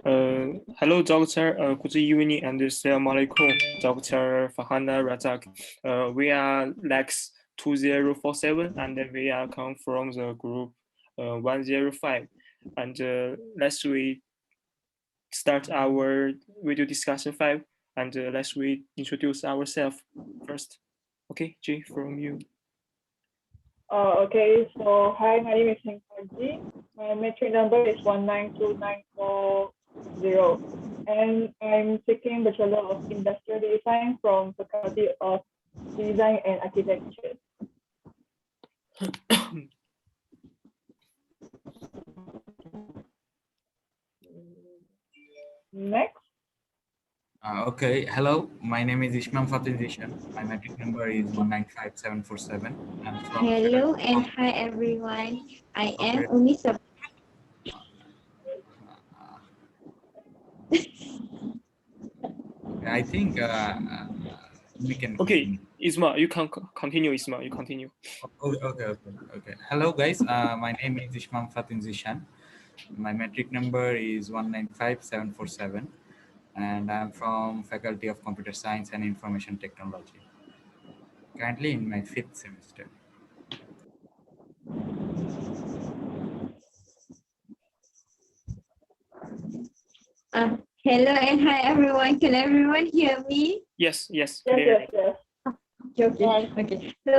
Hello, Doctor. Good evening and Assalamu alaikum, Dr. Fahana Razak. We are Lax2047 and we are come from the group 105. And let's we start our video discussion 5 and let's we introduce ourselves first. Okay, G, from you. Okay, so hi, my name is Heng Ji. My metric number is 1929440, and I'm taking Bachelor of Industrial Design from Faculty of Design and Architecture. Next. Okay, hello, my name is Ishmam Fatin Zishan. My metric number is 195747. Hello and hi everyone. I am Umi I think we can. Okay, Isma, you can continue. Isma, you continue. Okay. Hello, guys. My name is Ishmam Fatin Zishan. My metric number is 195747, and I'm from Faculty of Computer Science and Information Technology. Currently in my 5th semester. Hello and hi everyone. Can everyone hear me? Yes. Yes. Okay. So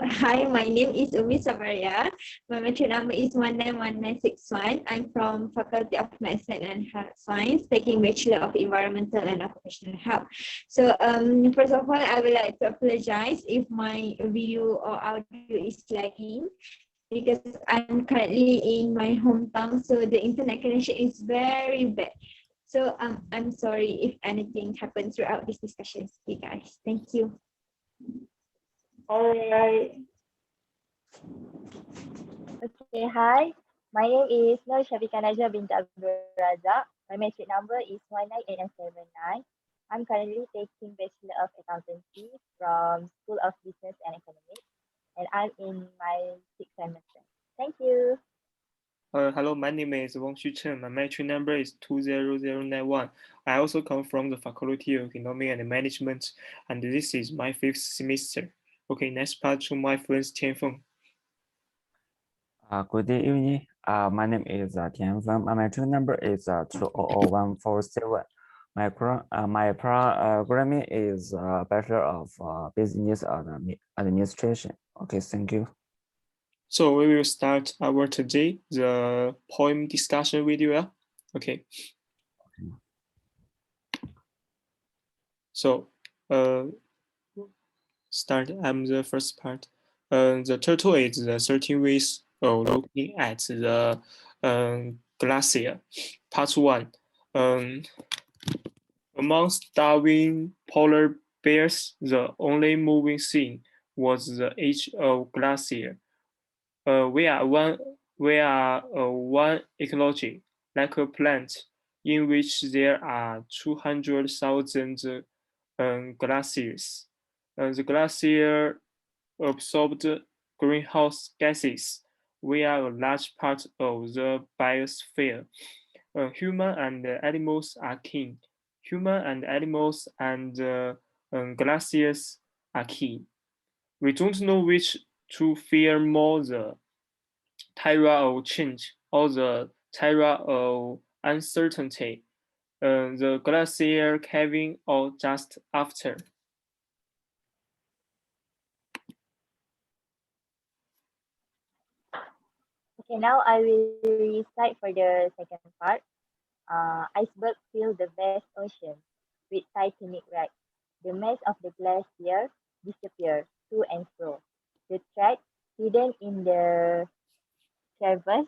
hi, my name is Umi Sabaria. My metric number is 191961. I'm from Faculty of Medicine and Health Science, taking Bachelor of Environmental and Occupational Health. So first of all, I would like to apologize if my video or audio is lagging, because I'm currently in my hometown, so the internet connection is very bad. So I'm sorry if anything happens throughout this discussion, you guys. Thank you. All right. Okay, hi. My name is Nur Syafiqah Najah bint Abdul Razak. My metric number is 198979. I'm currently taking Bachelor of Accountancy from School of Business and Economics, and I'm in my 6th semester. Thank you. Hello, my name is Wang Xuchen. My metric number is 20091. I also come from the Faculty of Economic and Management, and this is my 5th semester. Okay, next part to my friend Tianfeng. Good evening. My name is Tianfeng. My metric number is 200147. My programming is Bachelor of Business Administration. Okay, thank you. So we will start our today the poem discussion video. Okay. So start. I'm the first part. The turtle is the 13 ways of looking at the glacier. Part 1. Among starving polar bears, the only moving thing was the edge of glacier. We are one ecology, like a plant, in which there are 200,000 glaciers. The glacier absorbed greenhouse gases. We are a large part of the biosphere. Human and animals are king. Human and animals and glaciers are key. We don't know which to fear more, the terror of change or the terror of uncertainty, the glacier calving or just after. Okay, now I will recite for the second part. Icebergs fill the vast ocean with titanic wreck. The mass of the glacier disappears to and fro. The threat hidden in the crevice,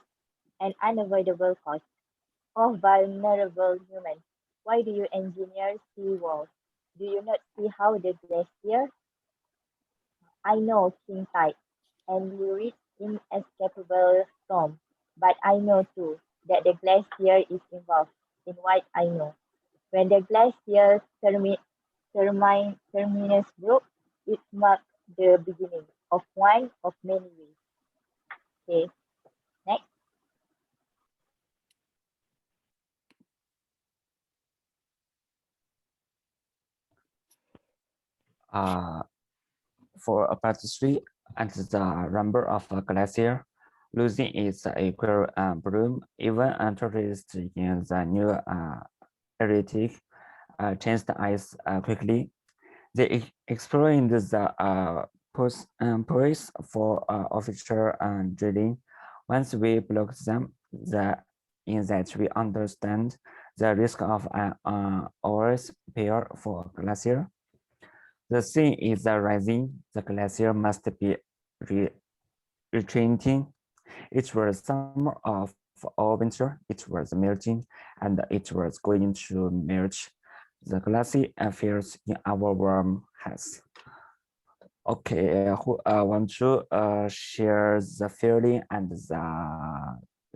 an unavoidable cost. Oh, vulnerable humans, why do you engineer sea walls? Do you not see how the glacier? I know King Tide, and you reach inescapable storm, but I know too that the glacier is involved in what I know. When the glacier terminus broke, it marked the beginning of one of many ways. Okay, next. For part 3, and the number of a glacier losing its equilibrium, even tourists in the new Arctic changed ice quickly. They explained the poise for official drilling. Once we block them, in that we understand the risk of always pair for glacier. The sea is rising. The glacier must be retreating. It was summer of or winter. It was melting, and it was going to merge. The glacier appears in our warm house. Okay, who want to share the feeling and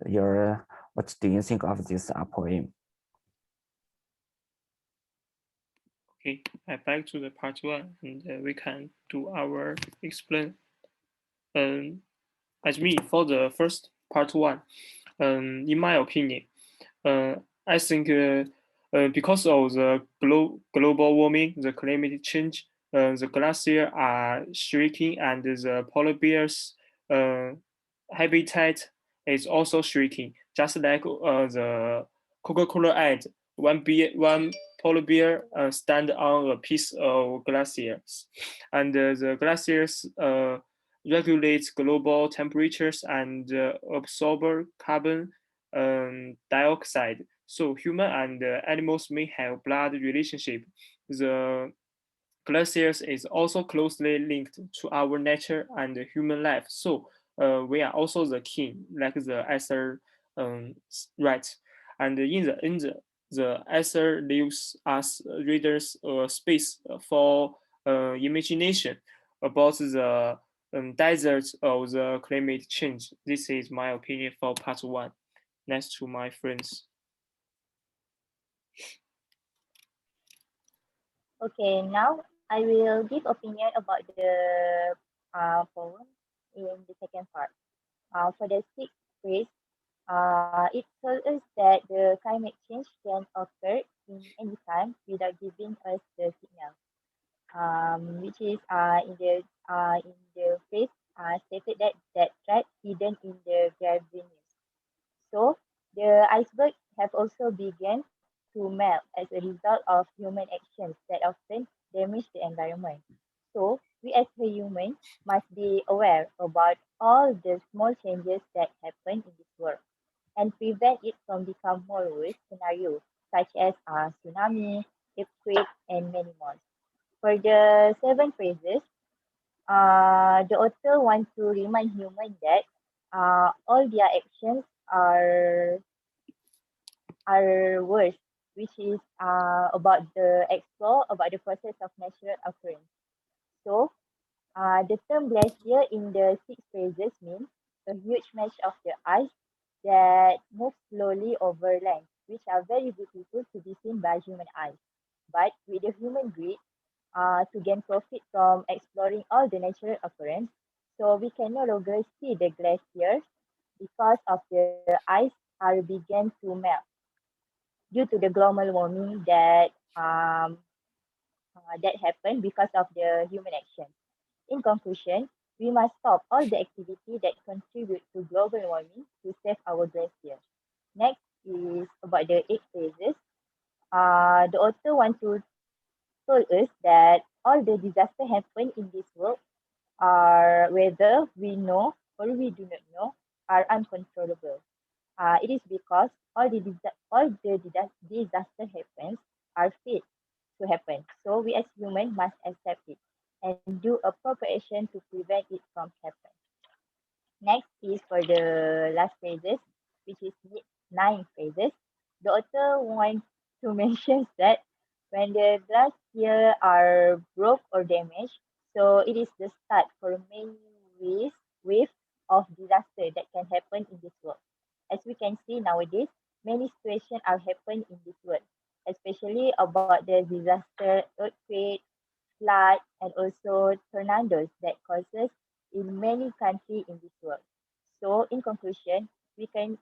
your what do you think of this poem? Okay, back to the part 1, and we can do our explain. As me for the first part 1, in my opinion, I think because of the global warming, the climate change, the glacier are shrinking, and the polar bears habitat is also shrinking. Just like the Coca-Cola ad, one polar bear stand on a piece of glaciers, and the glaciers regulates global temperatures and absorb carbon dioxide. So human and animals may have blood relationship. The glaciers is also closely linked to our nature and human life. So we are also the king, like the author right. And the author leaves us readers space for imagination about the deserts of the climate change. This is my opinion for part 1. Next to my friends. Okay, now I will give opinion about the poem in the second part. For the sixth phrase, it tells us that the climate change can occur in any time without giving us the signal. Which is in the phrase stated that threat hidden in the graviness. So the iceberg have also begun to melt as a result of human actions that often damage the environment. So we as a human must be aware about all the small changes that happen in this world and prevent it from becoming more worse scenarios such as tsunami, earthquake, and many more. For the seven phrases, the author wants to remind humans that all their actions are worse, which is about the explore about the process of natural occurrence. So, the term glacier in the six phrases means a huge mass of the ice that moves slowly over land, which are very beautiful to be seen by human eyes. But with the human greed to gain profit from exploring all the natural occurrence, so we can no longer see the glaciers because of the ice are began to melt due to the global warming that happened because of the human action. In conclusion, we must stop all the activity that contribute to global warming to save our glaciers. Next is about the eight phases. The author wants to told us that all the disaster happen in this world are whether we know or we do not know are uncontrollable. It is because disaster happens are fit to happen. So we as humans must accept it and do a proper action to prevent it from happening. Next is for the last phases, which is nine phases. The author wants to mention that when the glacier are broke or damaged, so it is the start for many waves of disaster that can happen in this world. As we can see nowadays, many situations are happening in this world, especially about the disaster, earthquake, flood, and also tornadoes that causes in many countries in this world. So, in conclusion, we can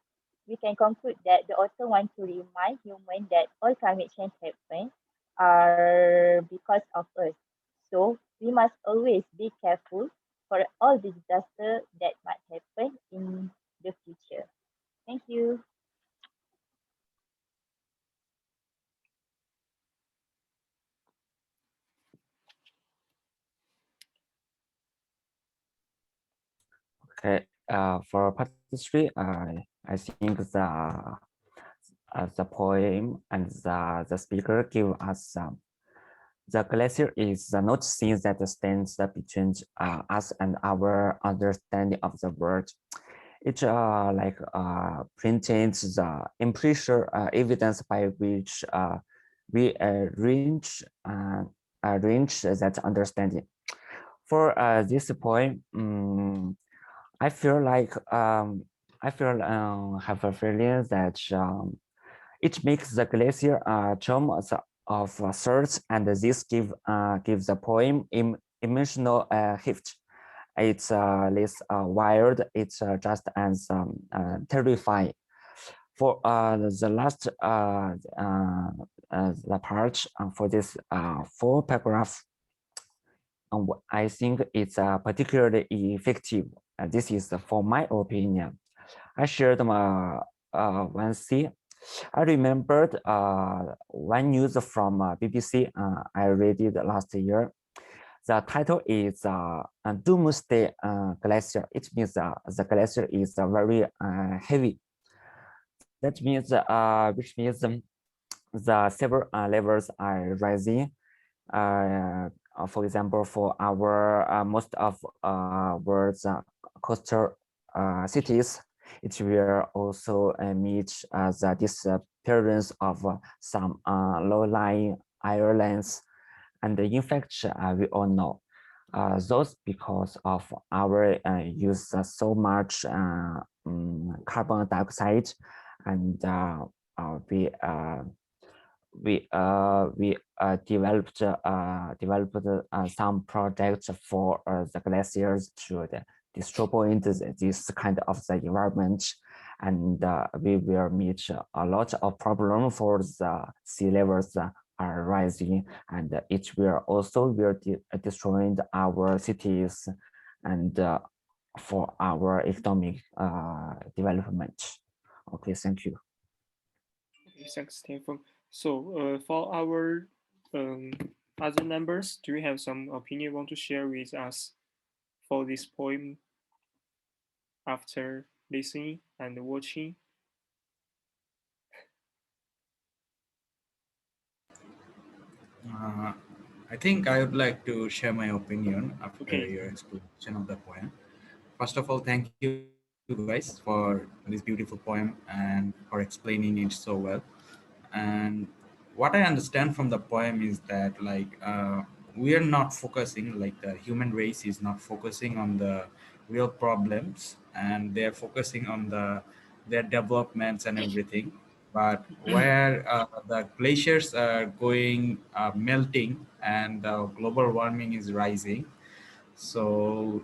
conclude that the author wants to remind humans that all climate change happen are because of us. So we must always be careful for all disaster that might happen in the future. Thank you. Okay, for part three, I think the poem and the speaker give us the glacier is the not thing that stands between us and our understanding of the world. It like presents the empirical evidence by which we arrange that understanding. For this point, I feel like have a feeling that it makes the glacier charm of search, and this gives the poem emotional heft. It's less wild. It's just as terrifying. For the last the part for this four paragraph, I think it's particularly effective. This is for my opinion. I shared my one scene. I remembered one news from BBC. I read it last year. The title is Doomsday Glacier. It means the glacier is very heavy. That means, which means the several levels are rising. For example, for our most of world's coastal cities, it will also meet the disappearance of some low-lying islands. And in fact, we all know those because of our use so much carbon dioxide, and we developed some projects for the glaciers to destroy this kind of the environment, and we will meet a lot of problem for the sea levels are rising, and it will also destroy our cities and for our economic development. Okay, thank you. Okay, thanks, Stephen. So for our other members, do you have some opinion you want to share with us for this poem after listening and watching? I think I would like to share my opinion after Okay. your explanation of the poem. First of all, thank you guys for this beautiful poem and for explaining it so well. And what I understand from the poem is that we are not focusing, like the human race is not focusing on the real problems, and they're focusing on their developments and everything. But where the glaciers are going melting and global warming is rising, so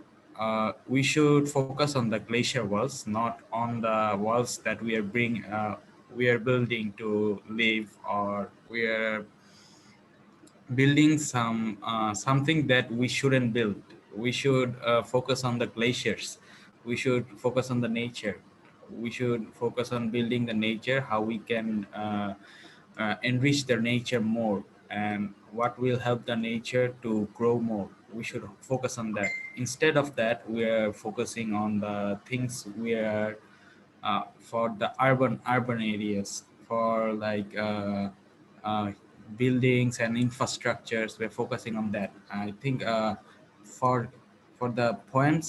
we should focus on the glacier walls, not on the walls that we are building to live, or we are building something that we shouldn't build. We should focus on the glaciers. We should focus on the nature. We should focus on building the nature, how we can enrich the nature more, and what will help the nature to grow more. We should focus on that. Instead of that, we are focusing on the things we are for the urban areas, for uh, buildings and infrastructures. We're focusing on that. I think for the poem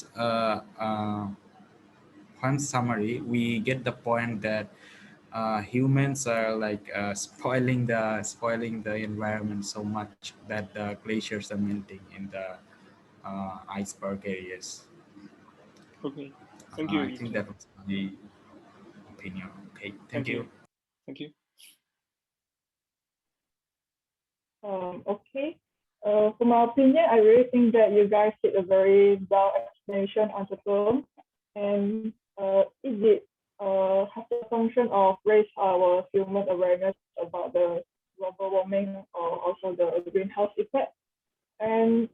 summary, we get the point that humans are spoiling the environment so much that the glaciers are melting in the iceberg areas. Okay. Thank you, I think Yuki. that was my opinion. Okay, thank Thank you. you. Thank you. Okay. For my opinion, I really think that you guys did a very well explanation on the film, and it did have the function of raise our human awareness about the global warming or also the greenhouse effect. And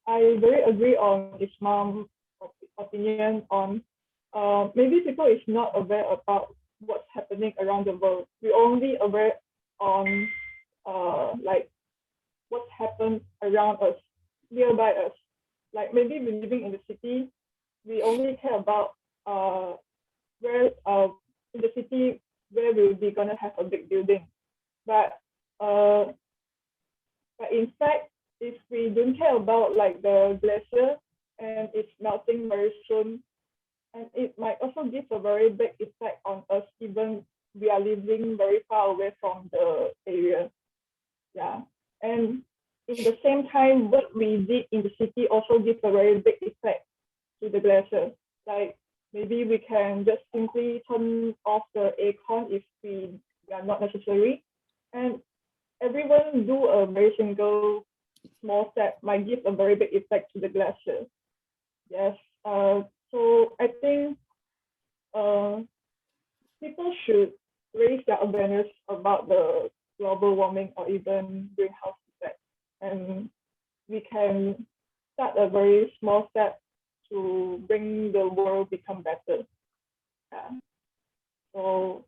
I very agree on Ismail's opinion on maybe people is not aware about what's happening around the world. We only aware on like what's happened around us, nearby us. Like maybe we're living in the city, we only care about where in the city where we'll be gonna have a big building. But in fact, if we don't care about like the glacier and it's melting very soon, and it might also give a very big effect on us, even we are living very far away from the area. Yeah, and in the same time, what we did in the city also gives a very big effect to the glacier. Like maybe we can just simply turn off the aircon if we are not necessary, and everyone do a very single small step might give a very big effect to the glacier. Yes. So I think people should raise their awareness about the global warming or even greenhouse effect, and we can start a very small step to bring the world become better. Yeah. So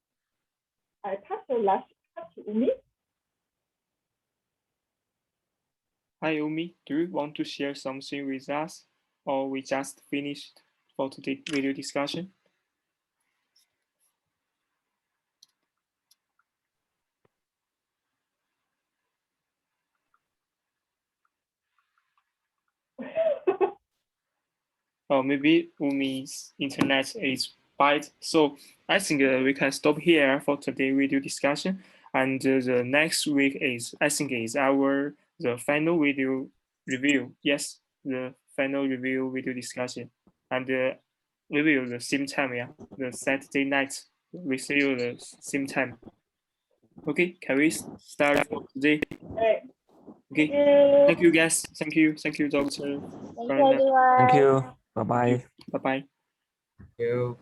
I pass the last part to Umi. Hi, Umi. Do you want to share something with us, or we just finished for today's video discussion? Or maybe Umi's internet is bad. So I think we can stop here for today's video discussion. And the next week is, I think, is the final video review. Yes, the final review video discussion, and we will the same time. Yeah, the Saturday night. We see you the same time. Okay, can we start for today? Right. Okay. Thank you. Thank you, guys. Thank you, Doctor. Thank you, everyone. Thank you. Bye bye. Bye bye. Thank you.